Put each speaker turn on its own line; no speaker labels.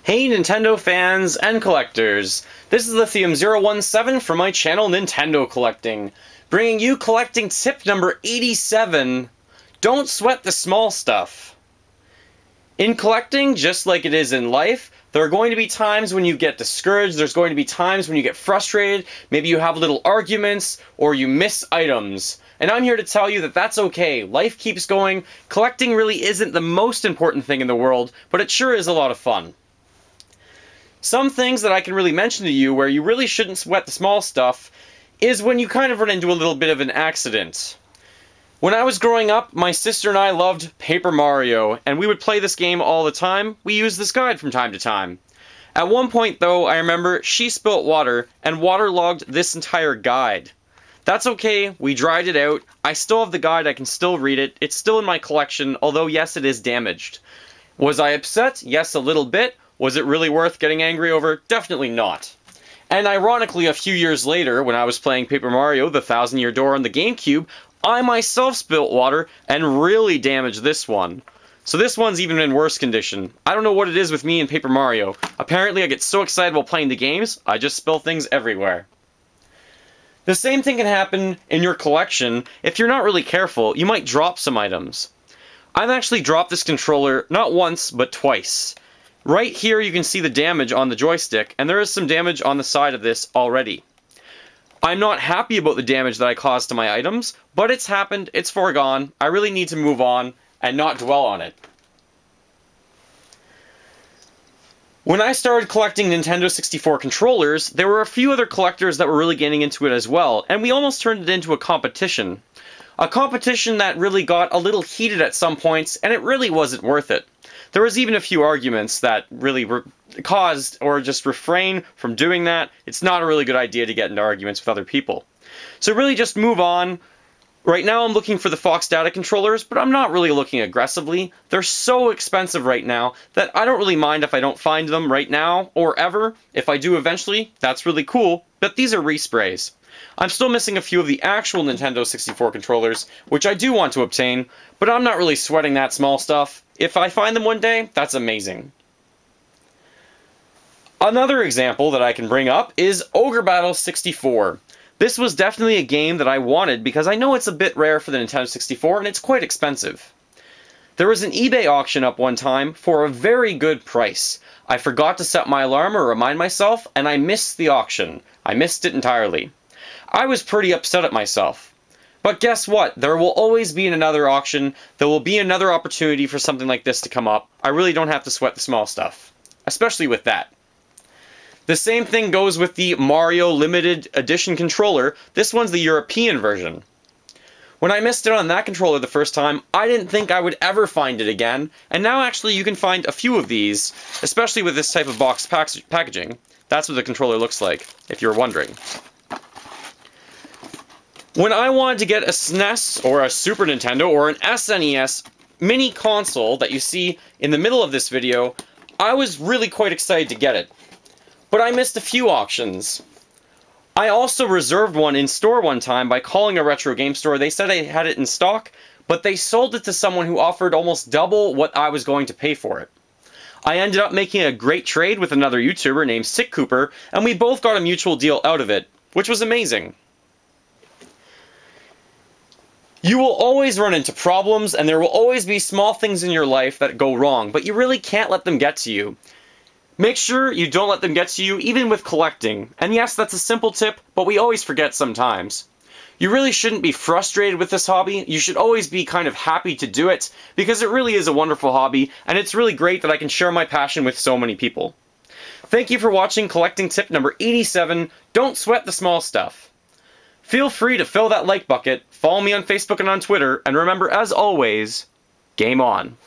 Hey Nintendo fans and collectors, this is Lithium017 from my channel Nintendo Collecting, bringing you collecting tip number 87, don't sweat the small stuff. In collecting, just like it is in life, there are going to be times when you get discouraged, there's going to be times when you get frustrated, maybe you have little arguments, or you miss items. And I'm here to tell you that that's okay, life keeps going, collecting really isn't the most important thing in the world, but it sure is a lot of fun. Some things that I can really mention to you where you really shouldn't sweat the small stuff is when you kind of run into a little bit of an accident. When I was growing up, my sister and I loved Paper Mario, and we would play this game all the time. We used this guide from time to time. At one point, though, I remember she spilt water and waterlogged this entire guide. That's okay, we dried it out. I still have the guide, I can still read it. It's still in my collection, although yes, it is damaged. Was I upset? Yes, a little bit. Was it really worth getting angry over? Definitely not. And ironically, a few years later, when I was playing Paper Mario, the Thousand Year Door on the GameCube, I myself spilt water and really damaged this one. So this one's even in worse condition. I don't know what it is with me and Paper Mario. Apparently I get so excited while playing the games, I just spill things everywhere. The same thing can happen in your collection. If you're not really careful, you might drop some items. I've actually dropped this controller not once, but twice. Right here you can see the damage on the joystick, and there is some damage on the side of this already. I'm not happy about the damage that I caused to my items, but it's happened, it's foregone, I really need to move on and not dwell on it. When I started collecting Nintendo 64 controllers, there were a few other collectors that were really getting into it as well, and we almost turned it into a competition. A competition that really got a little heated at some points, and it really wasn't worth it. There was even a few arguments that really caused or just refrain from doing that. It's not a really good idea to get into arguments with other people. So really just move on. Right now I'm looking for the Fox Data controllers, but I'm not really looking aggressively. They're so expensive right now that I don't really mind if I don't find them right now or ever. If I do eventually, that's really cool, but these are resprays. I'm still missing a few of the actual Nintendo 64 controllers, which I do want to obtain, but I'm not really sweating that small stuff. If I find them one day, that's amazing. Another example that I can bring up is Ogre Battle 64. This was definitely a game that I wanted because I know it's a bit rare for the Nintendo 64 and it's quite expensive. There was an eBay auction up one time for a very good price. I forgot to set my alarm or remind myself, and I missed the auction. I missed it entirely. I was pretty upset at myself. But guess what? There will always be another auction. There will be another opportunity for something like this to come up. I really don't have to sweat the small stuff. Especially with that. The same thing goes with the Mario Limited Edition controller. This one's the European version. When I missed it on that controller the first time, I didn't think I would ever find it again. And now actually you can find a few of these, especially with this type of box packaging. That's what the controller looks like, if you're wondering. When I wanted to get a SNES or a Super Nintendo or an SNES mini console that you see in the middle of this video, I was really quite excited to get it. But I missed a few auctions. I also reserved one in store one time by calling a retro game store. They said they had it in stock, but they sold it to someone who offered almost double what I was going to pay for it. I ended up making a great trade with another YouTuber named Sick Cooper, and we both got a mutual deal out of it, which was amazing. You will always run into problems, and there will always be small things in your life that go wrong, but you really can't let them get to you. Make sure you don't let them get to you, even with collecting. And yes, that's a simple tip, but we always forget sometimes. You really shouldn't be frustrated with this hobby. You should always be kind of happy to do it, because it really is a wonderful hobby, and it's really great that I can share my passion with so many people. Thank you for watching collecting tip number 87, Don't Sweat the Small Stuff. Feel free to fill that like bucket, follow me on Facebook and on Twitter, and remember, as always, game on.